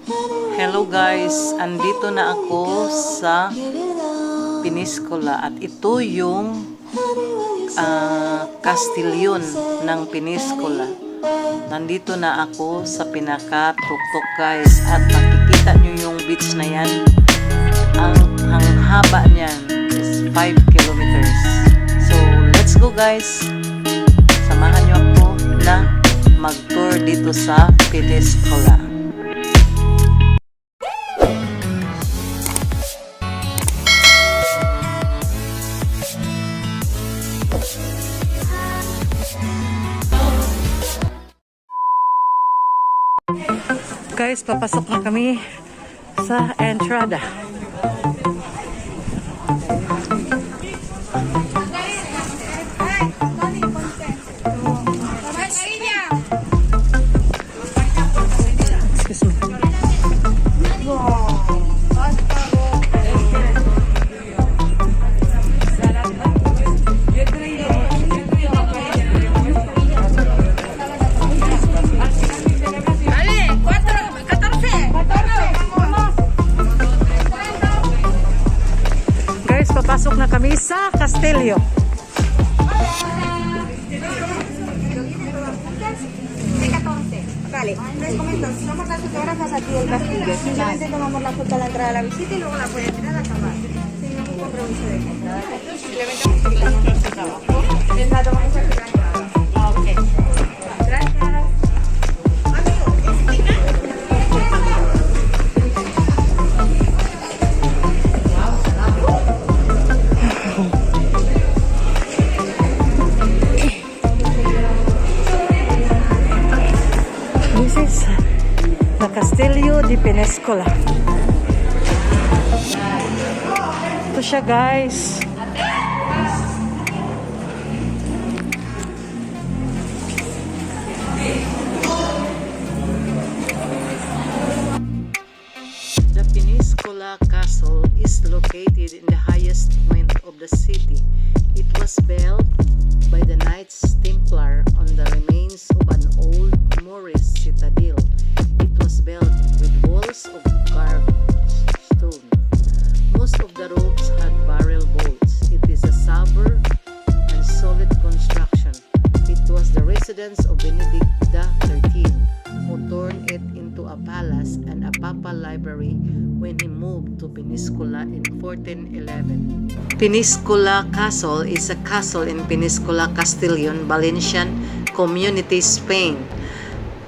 Hello guys, andito na ako sa Peñiscola at ito yung kastilyon ng Peñiscola. Nandito na ako sa pinaka-tuktok guys at makikita nyo yung beach na yan. Ang haba niyan is 5 kilometers. So let's go guys. Samahan nyo ako na mag-tour dito sa Peñiscola. Guys, papasok na kami sa entrada. Excuse me. Papasok na kami sa Castillo. Vale, les comento, somos las fotógrafas aquí del castillo. Simplemente tomamos la foto a la entrada de la visita y luego la pueden tirar a acabar. Sin ningún compromiso de entrada. Simplemente multiplicamos nuestro trabajo. La tomamos aquí a la entrada. Ok. Gracias. This is the Castillo de Peñiscola. Ito siya guys. The Peñiscola Castle is located in the highest point of the city. It was built by the Knights Templar on the remains of an old Moorish citadel. It was built with walls of carved stone. Most of the roofs had barrel bolts. It is a sober and solid construction. It was the residence of Benedict XIII, who turned it into a palace and a papal library when he moved to Peñiscola in 1411. Peñiscola Castle is a castle in Peñiscola, Castellón, Valencian Community, Spain.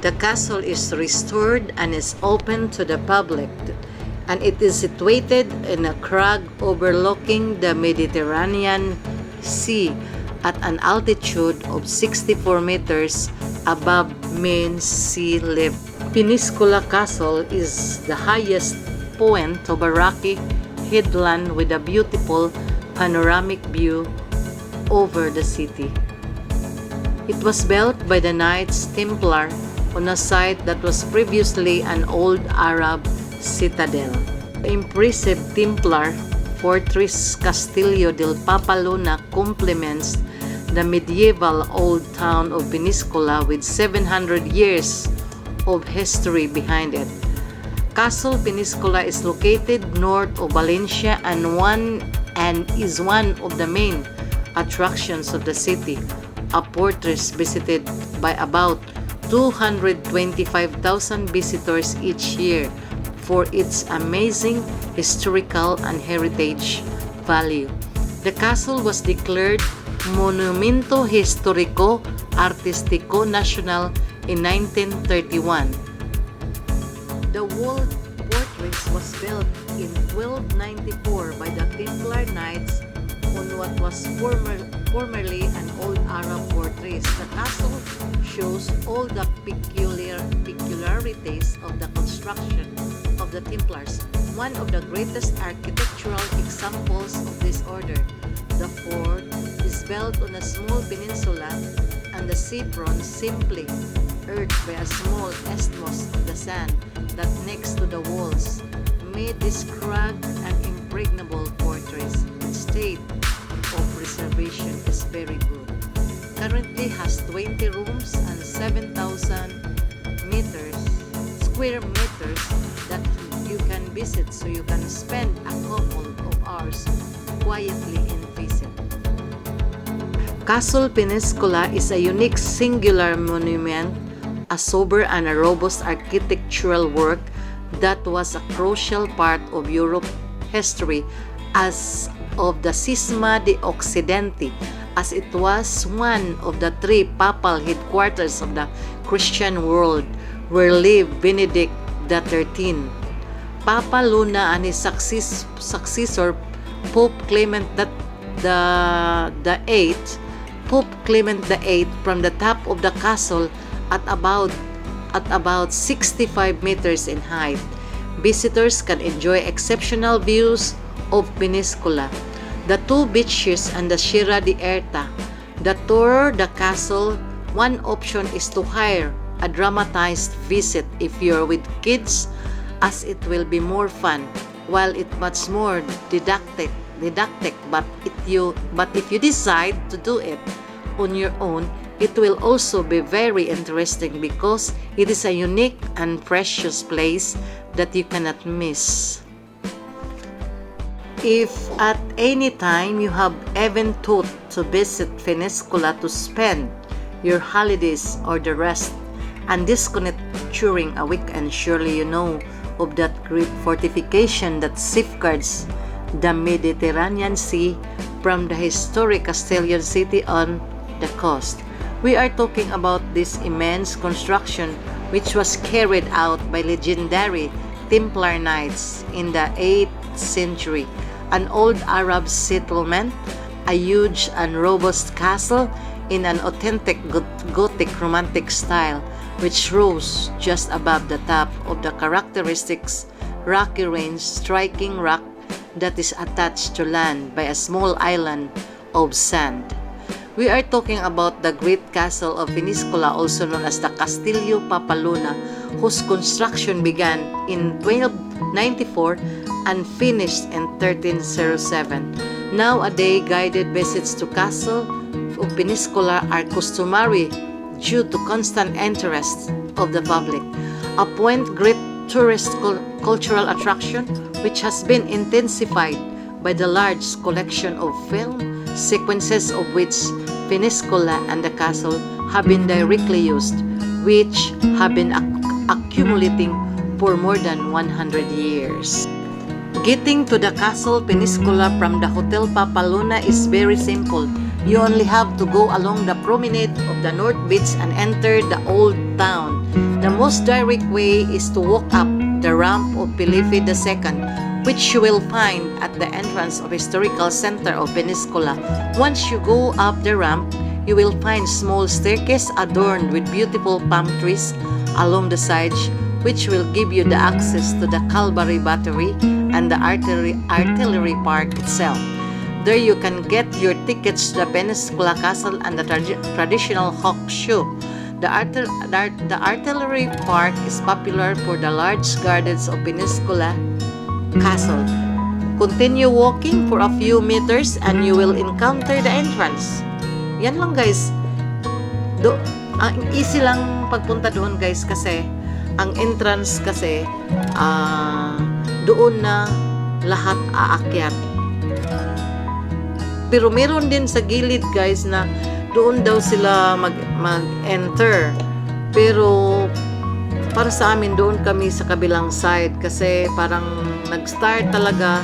The castle is restored and is open to the public, and it is situated in a crag overlooking the Mediterranean Sea at an altitude of 64 meters above mean sea level. Peñiscola Castle is the highest point of a rocky headland with a beautiful panoramic view over the city. It was built by the Knights Templar on a site that was previously an old Arab citadel. The impressive Templar fortress Castillo del Papalona complements the medieval old town of Peñiscola with 700 years of history behind it. Castle Peñiscola is located north of Valencia and is one of the main attractions of the city, a fortress visited by about 225,000 visitors each year for its amazing historical and heritage value. The castle was declared Monumento Histórico Artístico Nacional in 1931. The walled fortress was built in 1294 by the Templar Knights on what was formerly an old Arab fortress. The castle shows all the peculiarities of the construction of the Templars. One of the greatest architectural examples of this order, the fort is built on a small peninsula and the seafront simply earthed by a small isthmus of the sand that next to the walls made this crag an impregnable fortress. Its state of preservation is very good. Currently has 20 rooms and 7,000 square meters that spend a couple of hours quietly in visit. Castle Peñiscola is a unique singular monument, a sober and a robust architectural work that was a crucial part of Europe history as of the Cisma de Occidente, as it was one of the three papal headquarters of the Christian world where lived Benedict XIII. Papa Luna and his successor Pope Clement the Eighth, Pope Clement VIII, from the top of the castle at about 65 meters in height. Visitors can enjoy exceptional views of Peñiscola, the two beaches and the Sierra de Erta. The tour the castle, one option is to hire a dramatized visit if you're with kids, as it will be more fun, while it much more didactic. But if you decide to do it on your own, it will also be very interesting because it is a unique and precious place that you cannot miss. If at any time you have even thought to visit Peñiscola to spend your holidays or the rest and disconnect during a weekend, surely you know of that great fortification that safeguards the Mediterranean Sea from the historic Castilian city on the coast. We are talking about this immense construction which was carried out by legendary Templar Knights in the 8th century. An old Arab settlement, a huge and robust castle in an authentic Gothic romantic style, which rose just above the top of the characteristic rocky range, striking rock that is attached to land by a small island of sand. We are talking about the great castle of Peñiscola, also known as the Castillo Papaluna, whose construction began in 1294 and finished in 1307. Nowadays, guided visits to Castle of Peñiscola are customary due to constant interest of the public. A great tourist cultural attraction which has been intensified by the large collection of film sequences of which Peñiscola and the castle have been directly used, which have been accumulating for more than 100 years. Getting to the castle Peñiscola from the Hotel Papaluna is very simple. You only have to go along the promenade of the North Beach and enter the old town. The most direct way is to walk up the ramp of Felipe II, which you will find at the entrance of historical center of Peñiscola. Once you go up the ramp, you will find small staircase adorned with beautiful palm trees along the sides, which will give you the access to the Calvary Battery and the artillery park itself. There you can get your tickets to the Peñiscola Castle and the traditional hawk show. The artillery park is popular for the large gardens of Peñiscola Castle. Continue walking for a few meters and you will encounter the entrance. Yan lang guys. Easy lang pagpunta doon guys kasi ang entrance kasi doon na lahat aakyat. Pero meron din sa gilid guys na doon daw sila mag-enter. Pero para sa amin doon kami sa kabilang side kasi parang nag-start talaga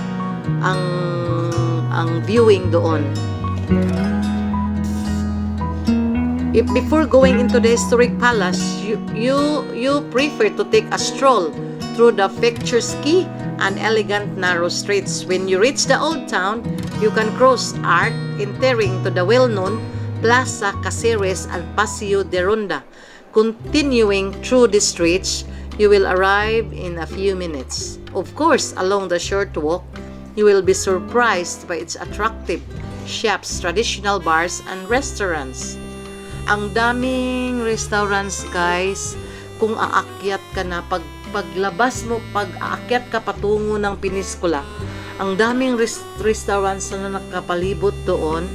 ang viewing doon. If before going into the historic palace, you prefer to take a stroll through the picturesque and elegant narrow streets. When you reach the old town, you can cross Arc, entering to the well-known Plaza Caceres and Paseo de Ronda. Continuing through the streets, you will arrive in a few minutes. Of course, along the short walk, you will be surprised by its attractive shops, traditional bars, and restaurants. Ang daming restaurants, guys. Kung aakyat ka na, paglabas mo, pag aakyat ka patungo ng Peñiscola, ang daming restaurants na nakapalibot doon.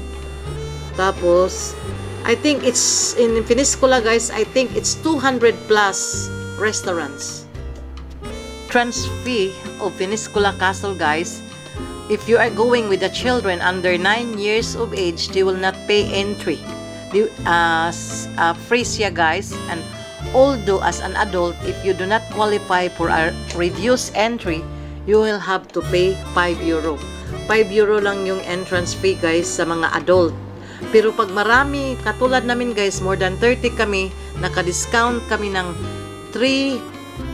Tapos, I think it's in Peñiscola guys, I think it's 200 plus restaurants. entrance fee of Peñiscola Castle, guys, if you are going with the children under 9 years of age, they will not pay entry. Free siya, guys. And although as an adult, if you do not qualify for a reduced entry, you will have to pay 5 euro. 5 euro lang yung entrance fee, guys, sa mga adult. Pero pag marami, katulad namin, guys, more than 30 kami, naka-discount kami ng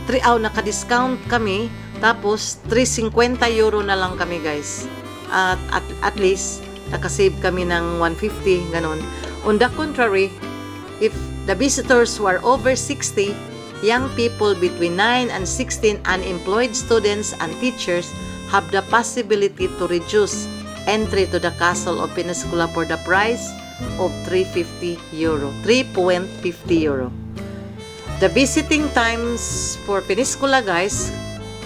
naka-discount kami, tapos 350 euro na lang kami, guys. At least, nakasave kami ng 150, ganun. On the contrary, if the visitors who are over 60, young people between 9 and 16, unemployed students and teachers have the possibility to reduce entry to the castle of Peñiscola for the price of 350 euro. The visiting times for Peñiscola, guys,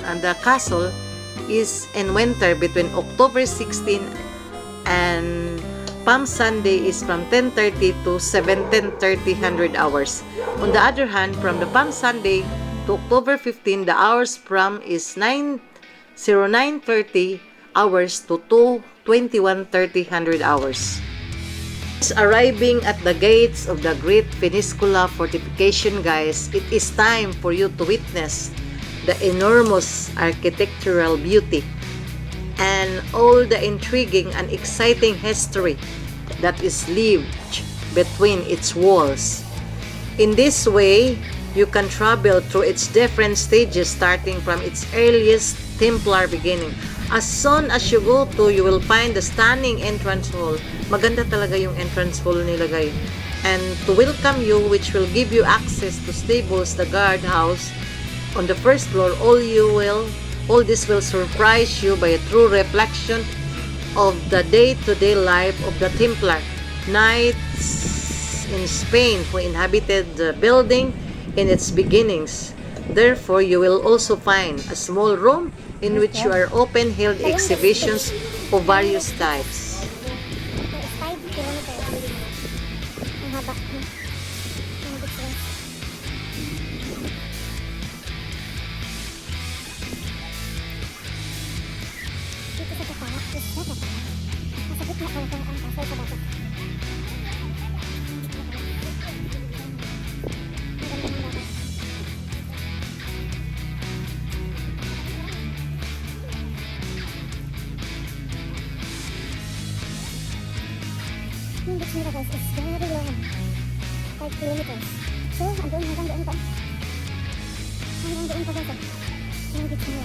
and the castle is in winter between October 16 and Palm Sunday is from 10:30 to 17:30 hours. On the other hand, from the Palm Sunday to October 15, the hours from is 9:30 hours to 21:30 hours. Arriving at the gates of the Great Peñiscola Fortification, guys, it is time for you to witness the enormous architectural beauty and all the intriguing and exciting history that is lived between its walls. In this way, you can travel through its different stages starting from its earliest Templar beginning. As soon as you go to, you will find the stunning entrance hall. Maganda talaga yung entrance hall nila, guys. And to welcome you, which will give you access to stables, the guardhouse on the first floor, all this will surprise you by a true reflection of the day-to-day life of the Templar knights in Spain who inhabited the building in its beginnings. Therefore, you will also find a small room in which you are open-held exhibitions of various types. 5 kilometers. Ang haba. Dito sa baba, is sa baba. Nasa gitna ang castle sa baba. Yung beach nila, guys, is very long. 5 kilometers. So, andun hanggang doon pa. Hanggang doon pa, guys. Yung beach nila.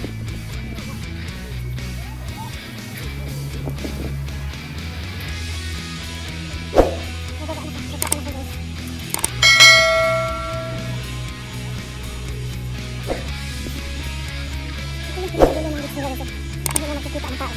Nababa na pa. Nababa na pa, guys. Ito yung pinagdulo ng beach nila, guys. Hindi na nakikita ang tao.